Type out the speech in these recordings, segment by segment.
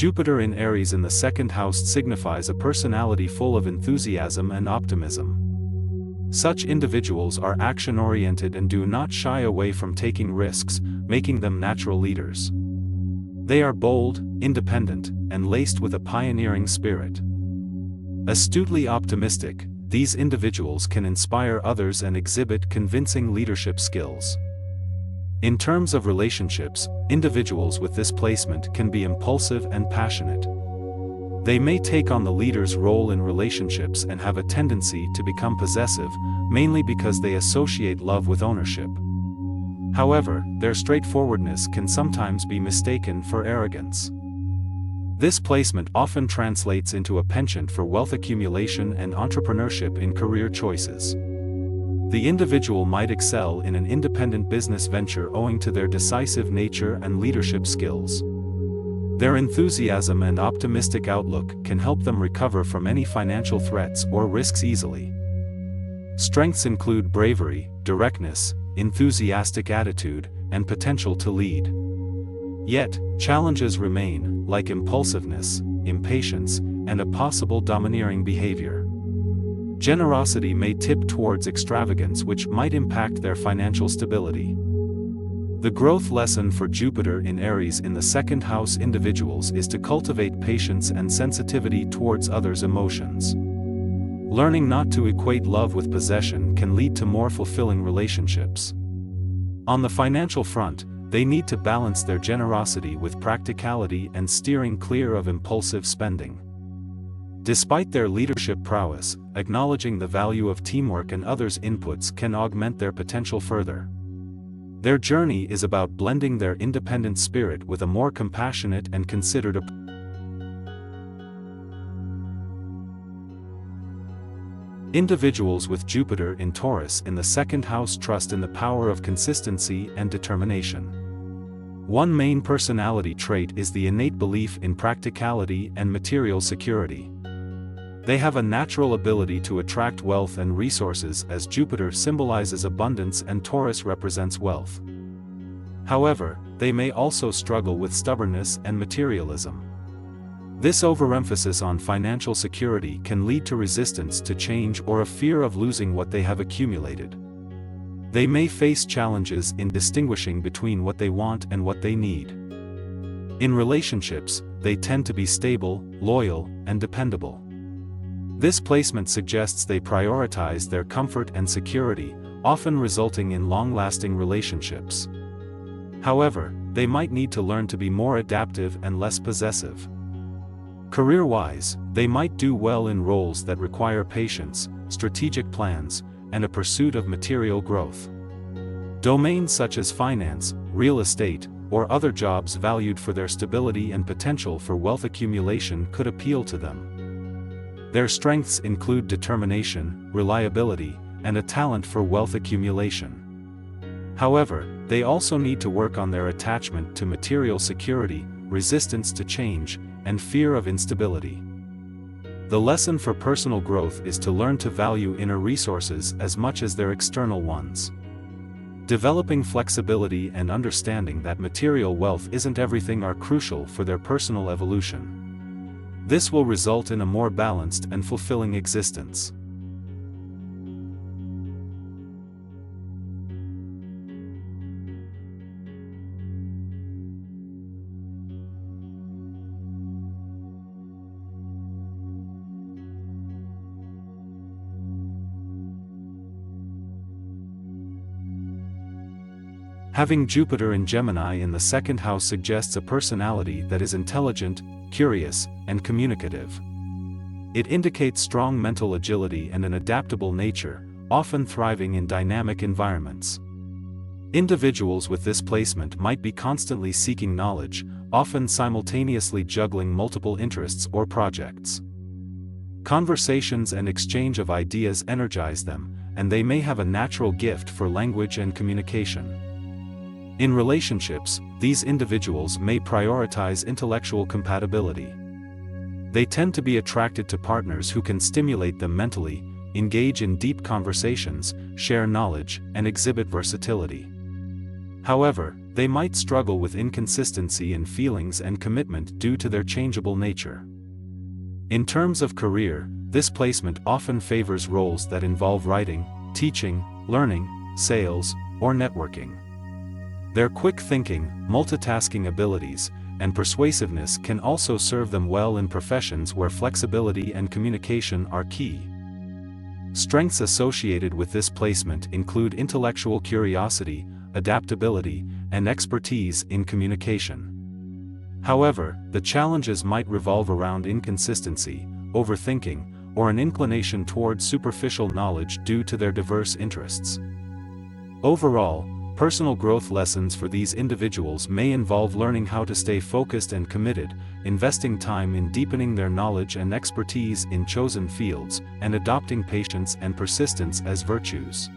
Jupiter in Aries in the second house signifies a personality full of enthusiasm and optimism. Such individuals are action-oriented and do not shy away from taking risks, making them natural leaders. They are bold, independent, and laced with a pioneering spirit. Astutely optimistic, these individuals can inspire others and exhibit convincing leadership skills. In terms of relationships, individuals with this placement can be impulsive and passionate. They may take on the leader's role in relationships and have a tendency to become possessive, mainly because they associate love with ownership. However, their straightforwardness can sometimes be mistaken for arrogance. This placement often translates into a penchant for wealth accumulation and entrepreneurship in career choices. The individual might excel in an independent business venture owing to their decisive nature and leadership skills. Their enthusiasm and optimistic outlook can help them recover from any financial threats or risks easily. Strengths include bravery, directness, enthusiastic attitude, and potential to lead. Yet, challenges remain, like impulsiveness, impatience, and a possible domineering behavior. Generosity may tip towards extravagance, which might impact their financial stability. The growth lesson for Jupiter in Aries in the second house individuals is to cultivate patience and sensitivity towards others' emotions. Learning not to equate love with possession can lead to more fulfilling relationships. On the financial front, they need to balance their generosity with practicality and steering clear of impulsive spending. Despite their leadership prowess, acknowledging the value of teamwork and others' inputs can augment their potential further. Their journey is about blending their independent spirit with a more compassionate and considered approach. Individuals with Jupiter in Taurus in the second house trust in the power of consistency and determination. One main personality trait is the innate belief in practicality and material security. They have a natural ability to attract wealth and resources, as Jupiter symbolizes abundance and Taurus represents wealth. However, they may also struggle with stubbornness and materialism. This overemphasis on financial security can lead to resistance to change or a fear of losing what they have accumulated. They may face challenges in distinguishing between what they want and what they need. In relationships, they tend to be stable, loyal, and dependable. This placement suggests they prioritize their comfort and security, often resulting in long-lasting relationships. However, they might need to learn to be more adaptive and less possessive. Career-wise, they might do well in roles that require patience, strategic plans, and a pursuit of material growth. Domains such as finance, real estate, or other jobs valued for their stability and potential for wealth accumulation could appeal to them. Their strengths include determination, reliability, and a talent for wealth accumulation. However, they also need to work on their attachment to material security, resistance to change, and fear of instability. The lesson for personal growth is to learn to value inner resources as much as their external ones. Developing flexibility and understanding that material wealth isn't everything are crucial for their personal evolution. This will result in a more balanced and fulfilling existence. Having Jupiter in Gemini in the second house suggests a personality that is intelligent, curious, and communicative. It indicates strong mental agility and an adaptable nature, often thriving in dynamic environments. Individuals with this placement might be constantly seeking knowledge, often simultaneously juggling multiple interests or projects. Conversations and exchange of ideas energize them, and they may have a natural gift for language and communication. In relationships, these individuals may prioritize intellectual compatibility. They tend to be attracted to partners who can stimulate them mentally, engage in deep conversations, share knowledge, and exhibit versatility. However, they might struggle with inconsistency in feelings and commitment due to their changeable nature. In terms of career, this placement often favors roles that involve writing, teaching, learning, sales, or networking. Their quick thinking, multitasking abilities, and persuasiveness can also serve them well in professions where flexibility and communication are key. Strengths associated with this placement include intellectual curiosity, adaptability, and expertise in communication. However, the challenges might revolve around inconsistency, overthinking, or an inclination toward superficial knowledge due to their diverse interests. Overall, personal growth lessons for these individuals may involve learning how to stay focused and committed, investing time in deepening their knowledge and expertise in chosen fields, and adopting patience and persistence as virtues.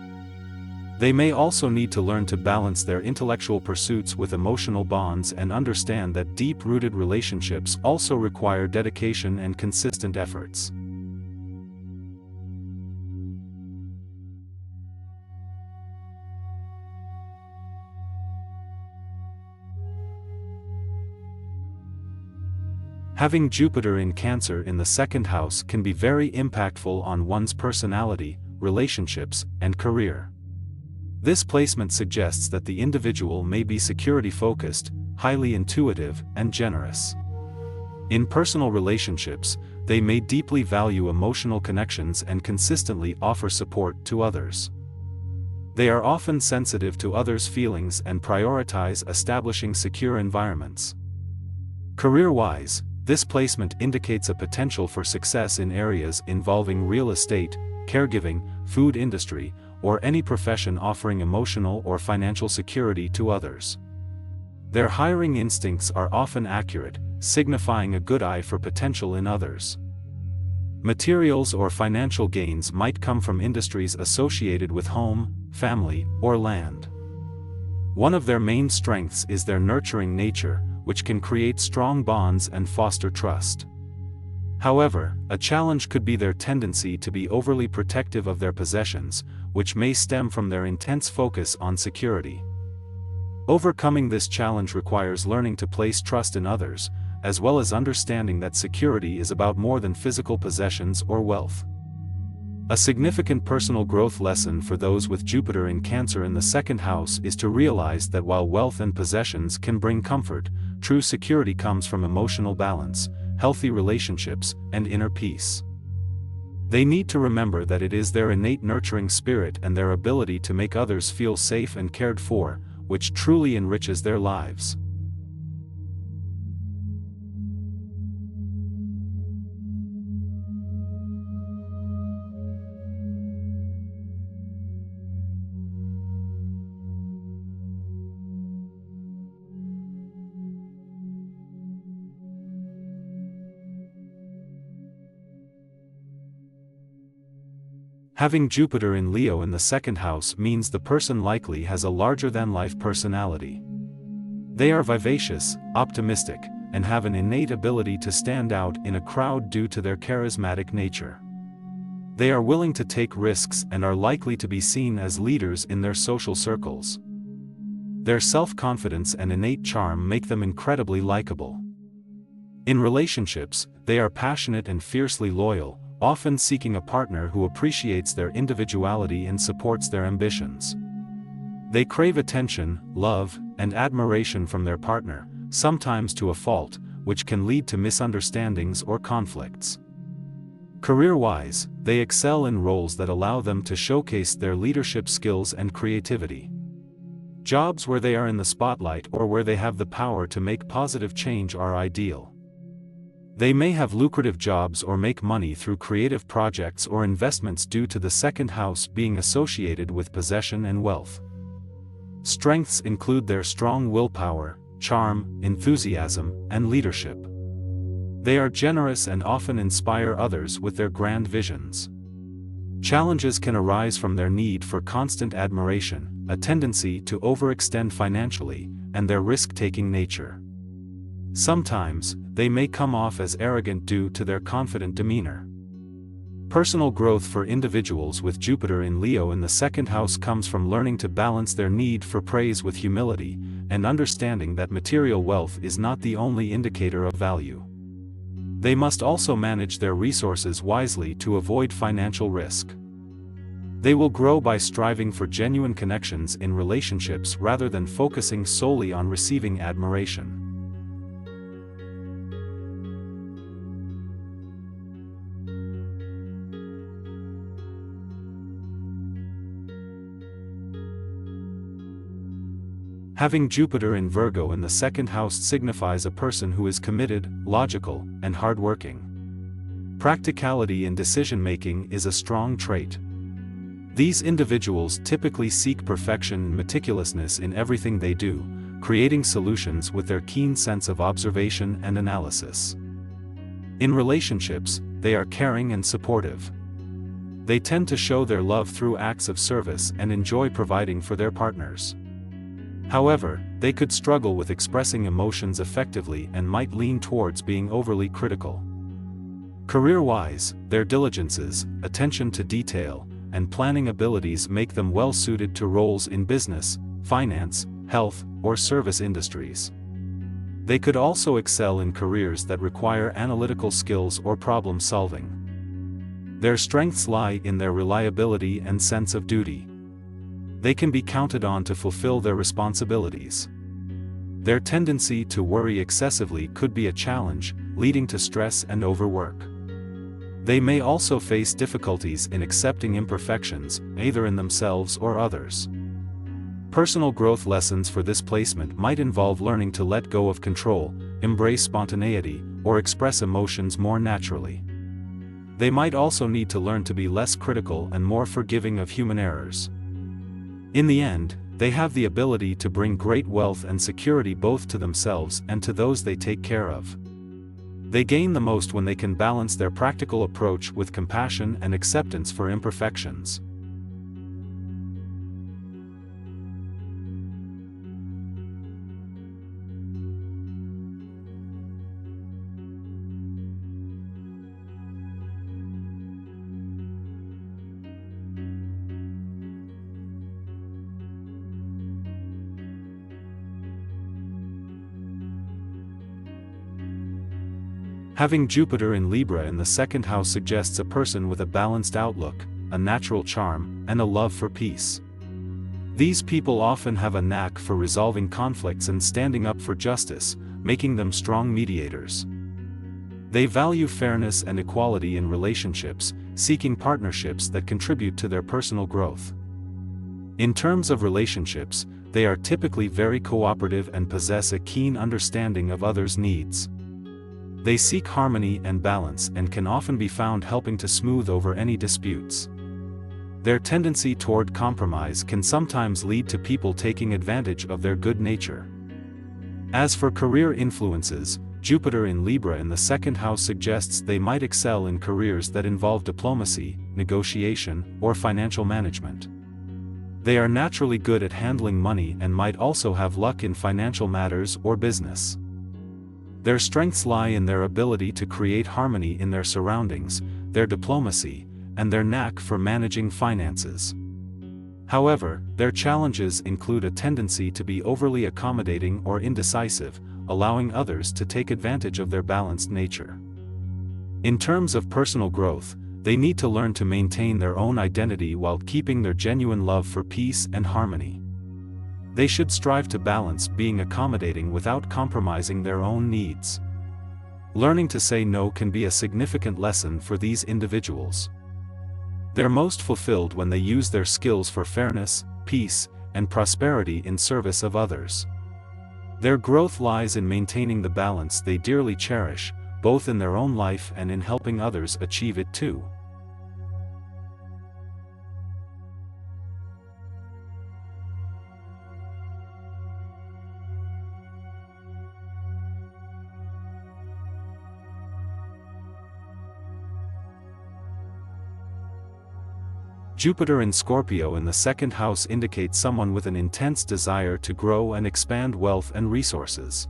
They may also need to learn to balance their intellectual pursuits with emotional bonds and understand that deep-rooted relationships also require dedication and consistent efforts. Having Jupiter in Cancer in the second house can be very impactful on one's personality, relationships, and career. This placement suggests that the individual may be security-focused, highly intuitive, and generous. In personal relationships, they may deeply value emotional connections and consistently offer support to others. They are often sensitive to others' feelings and prioritize establishing secure environments. Career-wise, this placement indicates a potential for success in areas involving real estate, caregiving, food industry, or any profession offering emotional or financial security to others. Their hiring instincts are often accurate, signifying a good eye for potential in others. Materials or financial gains might come from industries associated with home, family, or land. One of their main strengths is their nurturing nature, which can create strong bonds and foster trust. However, a challenge could be their tendency to be overly protective of their possessions, which may stem from their intense focus on security. Overcoming this challenge requires learning to place trust in others, as well as understanding that security is about more than physical possessions or wealth. A significant personal growth lesson for those with Jupiter in Cancer in the second house is to realize that while wealth and possessions can bring comfort, true security comes from emotional balance, healthy relationships, and inner peace. They need to remember that it is their innate nurturing spirit and their ability to make others feel safe and cared for, which truly enriches their lives. Having Jupiter in Leo in the second house means the person likely has a larger-than-life personality. They are vivacious, optimistic, and have an innate ability to stand out in a crowd due to their charismatic nature. They are willing to take risks and are likely to be seen as leaders in their social circles. Their self-confidence and innate charm make them incredibly likable. In relationships, they are passionate and fiercely loyal, often seeking a partner who appreciates their individuality and supports their ambitions. They crave attention, love, and admiration from their partner, sometimes to a fault, which can lead to misunderstandings or conflicts. Career-wise, they excel in roles that allow them to showcase their leadership skills and creativity. Jobs where they are in the spotlight or where they have the power to make positive change are ideal. They may have lucrative jobs or make money through creative projects or investments due to the second house being associated with possession and wealth. Strengths include their strong willpower, charm, enthusiasm, and leadership. They are generous and often inspire others with their grand visions. Challenges can arise from their need for constant admiration, a tendency to overextend financially, and their risk-taking nature. Sometimes, they may come off as arrogant due to their confident demeanor. Personal growth for individuals with Jupiter in Leo in the second house comes from learning to balance their need for praise with humility, and understanding that material wealth is not the only indicator of value. They must also manage their resources wisely to avoid financial risk. They will grow by striving for genuine connections in relationships rather than focusing solely on receiving admiration. Having Jupiter in Virgo in the second house signifies a person who is committed, logical, and hardworking. Practicality in decision-making is a strong trait. These individuals typically seek perfection and meticulousness in everything they do, creating solutions with their keen sense of observation and analysis. In relationships, they are caring and supportive. They tend to show their love through acts of service and enjoy providing for their partners. However, they could struggle with expressing emotions effectively and might lean towards being overly critical. Career-wise, their diligences, attention to detail, and planning abilities make them well-suited to roles in business, finance, health, or service industries. They could also excel in careers that require analytical skills or problem-solving. Their strengths lie in their reliability and sense of duty. They can be counted on to fulfill their responsibilities. Their tendency to worry excessively could be a challenge, leading to stress and overwork. They may also face difficulties in accepting imperfections, either in themselves or others. Personal growth lessons for this placement might involve learning to let go of control, embrace spontaneity, or express emotions more naturally. They might also need to learn to be less critical and more forgiving of human errors. In the end, they have the ability to bring great wealth and security both to themselves and to those they take care of. They gain the most when they can balance their practical approach with compassion and acceptance for imperfections. Having Jupiter in Libra in the second house suggests a person with a balanced outlook, a natural charm, and a love for peace. These people often have a knack for resolving conflicts and standing up for justice, making them strong mediators. They value fairness and equality in relationships, seeking partnerships that contribute to their personal growth. In terms of relationships, they are typically very cooperative and possess a keen understanding of others' needs. They seek harmony and balance and can often be found helping to smooth over any disputes. Their tendency toward compromise can sometimes lead to people taking advantage of their good nature. As for career influences, Jupiter in Libra in the second house suggests they might excel in careers that involve diplomacy, negotiation, or financial management. They are naturally good at handling money and might also have luck in financial matters or business. Their strengths lie in their ability to create harmony in their surroundings, their diplomacy, and their knack for managing finances. However, their challenges include a tendency to be overly accommodating or indecisive, allowing others to take advantage of their balanced nature. In terms of personal growth, they need to learn to maintain their own identity while keeping their genuine love for peace and harmony. They should strive to balance being accommodating without compromising their own needs. Learning to say no can be a significant lesson for these individuals. They're most fulfilled when they use their skills for fairness, peace, and prosperity in service of others. Their growth lies in maintaining the balance they dearly cherish, both in their own life and in helping others achieve it too. Jupiter in Scorpio in the second house indicates someone with an intense desire to grow and expand wealth and resources.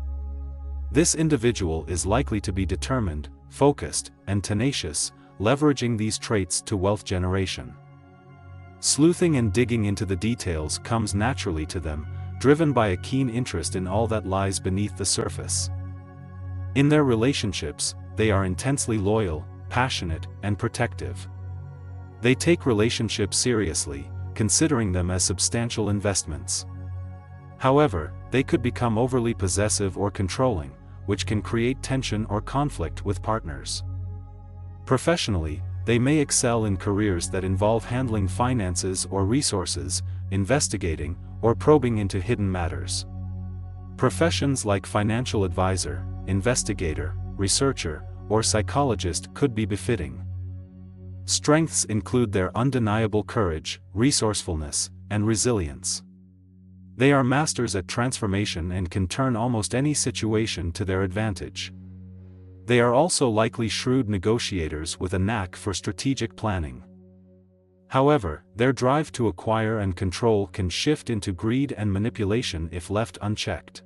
This individual is likely to be determined, focused, and tenacious, leveraging these traits to wealth generation. Sleuthing and digging into the details comes naturally to them, driven by a keen interest in all that lies beneath the surface. In their relationships, they are intensely loyal, passionate, and protective. They take relationships seriously, considering them as substantial investments. However, they could become overly possessive or controlling, which can create tension or conflict with partners. Professionally, they may excel in careers that involve handling finances or resources, investigating, or probing into hidden matters. Professions like financial advisor, investigator, researcher, or psychologist could be befitting. Strengths include their undeniable courage, resourcefulness, and resilience. They are masters at transformation and can turn almost any situation to their advantage. They are also likely shrewd negotiators with a knack for strategic planning. However, their drive to acquire and control can shift into greed and manipulation if left unchecked.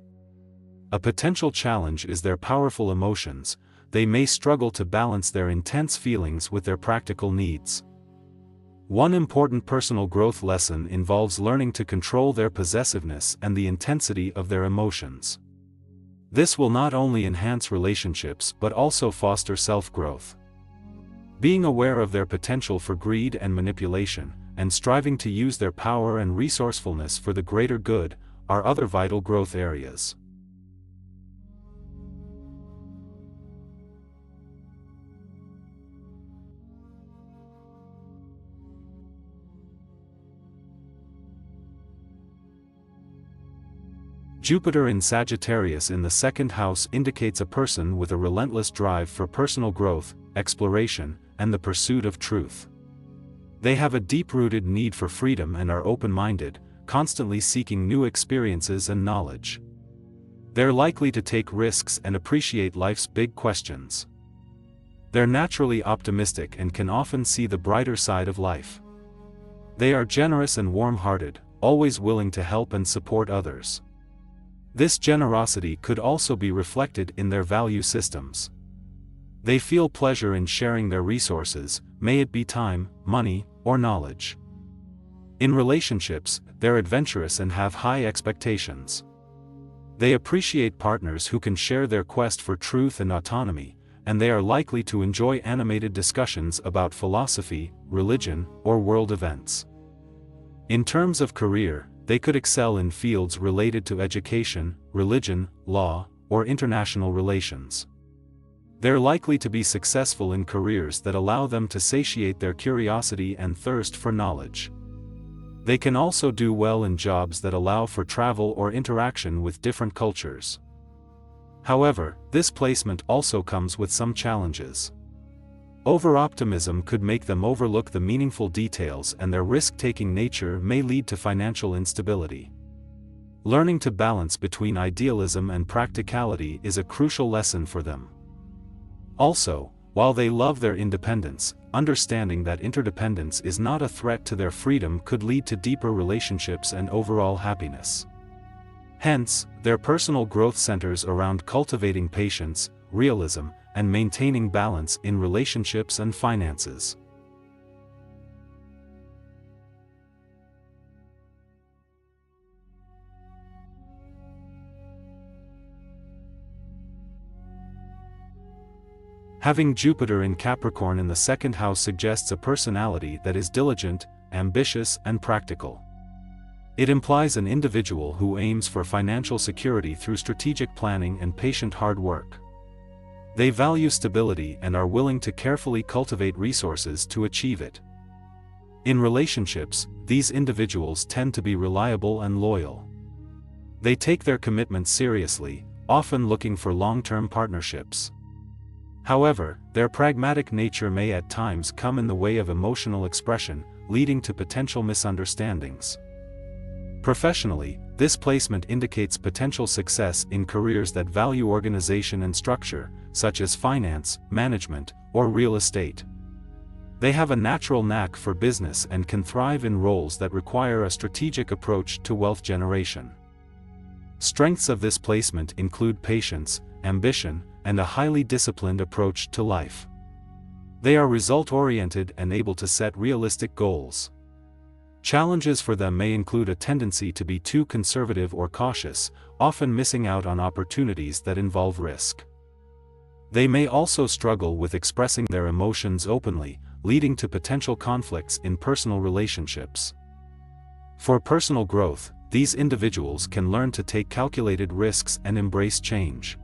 A potential challenge is their powerful emotions. They may struggle to balance their intense feelings with their practical needs. One important personal growth lesson involves learning to control their possessiveness and the intensity of their emotions. This will not only enhance relationships but also foster self-growth. Being aware of their potential for greed and manipulation, and striving to use their power and resourcefulness for the greater good, are other vital growth areas. Jupiter in Sagittarius in the second house indicates a person with a relentless drive for personal growth, exploration, and the pursuit of truth. They have a deep-rooted need for freedom and are open-minded, constantly seeking new experiences and knowledge. They're likely to take risks and appreciate life's big questions. They're naturally optimistic and can often see the brighter side of life. They are generous and warm-hearted, always willing to help and support others. This generosity could also be reflected in their value systems. They feel pleasure in sharing their resources, may it be time, money, or knowledge. In relationships, they're adventurous and have high expectations. They appreciate partners who can share their quest for truth and autonomy, and they are likely to enjoy animated discussions about philosophy, religion, or world events. In terms of career, they could excel in fields related to education, religion, law, or international relations. They're likely to be successful in careers that allow them to satiate their curiosity and thirst for knowledge. They can also do well in jobs that allow for travel or interaction with different cultures. However, this placement also comes with some challenges. Over-optimism could make them overlook the meaningful details, and their risk-taking nature may lead to financial instability. Learning to balance between idealism and practicality is a crucial lesson for them. Also, while they love their independence, understanding that interdependence is not a threat to their freedom could lead to deeper relationships and overall happiness. Hence, their personal growth centers around cultivating patience, realism, and maintaining balance in relationships and finances. Having Jupiter in Capricorn in the second house suggests a personality that is diligent, ambitious, and practical. It implies an individual who aims for financial security through strategic planning and patient hard work. They value stability and are willing to carefully cultivate resources to achieve it. In relationships, these individuals tend to be reliable and loyal. They take their commitments seriously, often looking for long-term partnerships. However, their pragmatic nature may at times come in the way of emotional expression, leading to potential misunderstandings. Professionally, this placement indicates potential success in careers that value organization and structure, such as finance, management, or real estate. They have a natural knack for business and can thrive in roles that require a strategic approach to wealth generation. Strengths of this placement include patience, ambition, and a highly disciplined approach to life. They are result-oriented and able to set realistic goals. Challenges for them may include a tendency to be too conservative or cautious, often missing out on opportunities that involve risk. They may also struggle with expressing their emotions openly, leading to potential conflicts in personal relationships. For personal growth, these individuals can learn to take calculated risks and embrace change.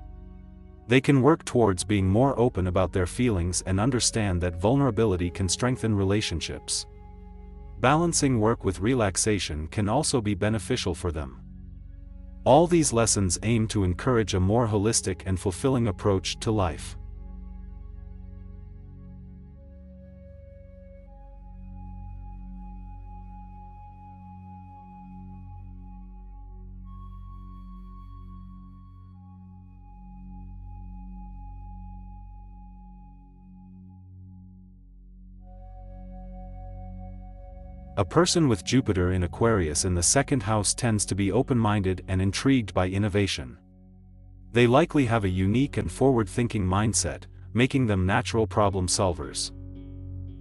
They can work towards being more open about their feelings and understand that vulnerability can strengthen relationships. Balancing work with relaxation can also be beneficial for them. All these lessons aim to encourage a more holistic and fulfilling approach to life. A person with Jupiter in Aquarius in the second house tends to be open-minded and intrigued by innovation. They likely have a unique and forward-thinking mindset, making them natural problem solvers.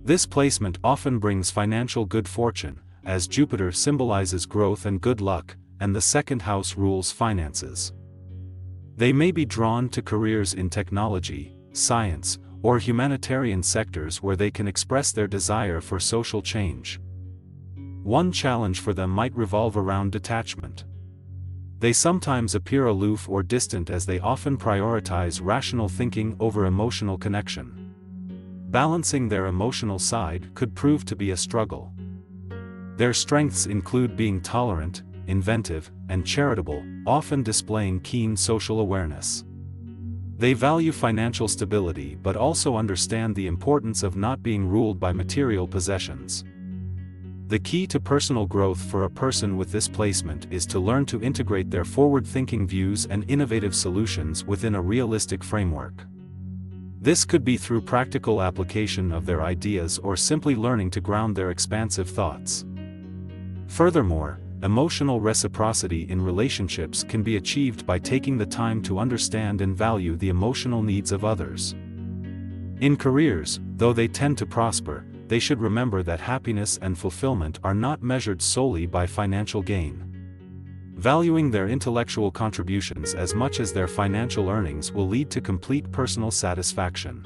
This placement often brings financial good fortune, as Jupiter symbolizes growth and good luck, and the second house rules finances. They may be drawn to careers in technology, science, or humanitarian sectors where they can express their desire for social change. One challenge for them might revolve around detachment. They sometimes appear aloof or distant as they often prioritize rational thinking over emotional connection. Balancing their emotional side could prove to be a struggle. Their strengths include being tolerant, inventive, and charitable, often displaying keen social awareness. They value financial stability but also understand the importance of not being ruled by material possessions. The key to personal growth for a person with this placement is to learn to integrate their forward-thinking views and innovative solutions within a realistic framework. This could be through practical application of their ideas or simply learning to ground their expansive thoughts. Furthermore, emotional reciprocity in relationships can be achieved by taking the time to understand and value the emotional needs of others. In careers, though they tend to prosper, they should remember that happiness and fulfillment are not measured solely by financial gain. Valuing their intellectual contributions as much as their financial earnings will lead to complete personal satisfaction.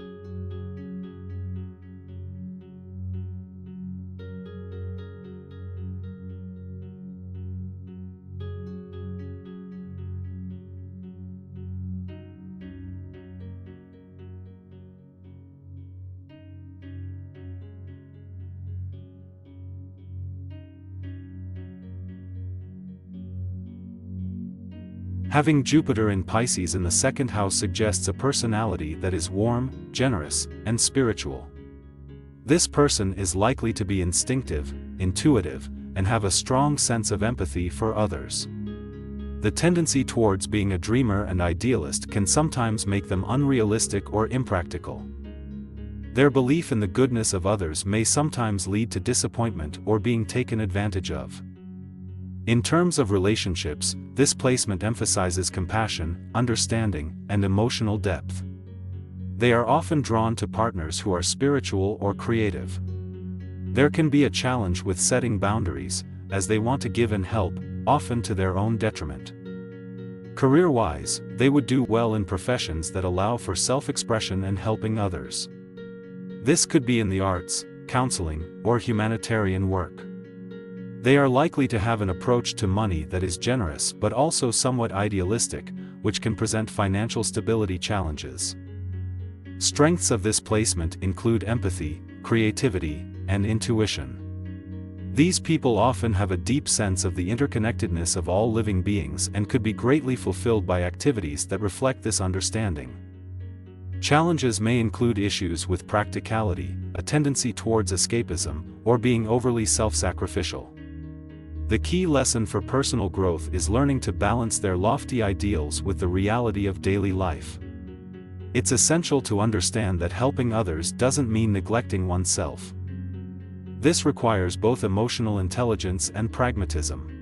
Having Jupiter in Pisces in the second house suggests a personality that is warm, generous, and spiritual. This person is likely to be instinctive, intuitive, and have a strong sense of empathy for others. The tendency towards being a dreamer and idealist can sometimes make them unrealistic or impractical. Their belief in the goodness of others may sometimes lead to disappointment or being taken advantage of. In terms of relationships, this placement emphasizes compassion, understanding, and emotional depth. They are often drawn to partners who are spiritual or creative. There can be a challenge with setting boundaries, as they want to give and help, often to their own detriment. Career-wise, they would do well in professions that allow for self-expression and helping others. This could be in the arts, counseling, or humanitarian work. They are likely to have an approach to money that is generous but also somewhat idealistic, which can present financial stability challenges. Strengths of this placement include empathy, creativity, and intuition. These people often have a deep sense of the interconnectedness of all living beings and could be greatly fulfilled by activities that reflect this understanding. Challenges may include issues with practicality, a tendency towards escapism, or being overly self-sacrificial. The key lesson for personal growth is learning to balance their lofty ideals with the reality of daily life. It's essential to understand that helping others doesn't mean neglecting oneself. This requires both emotional intelligence and pragmatism.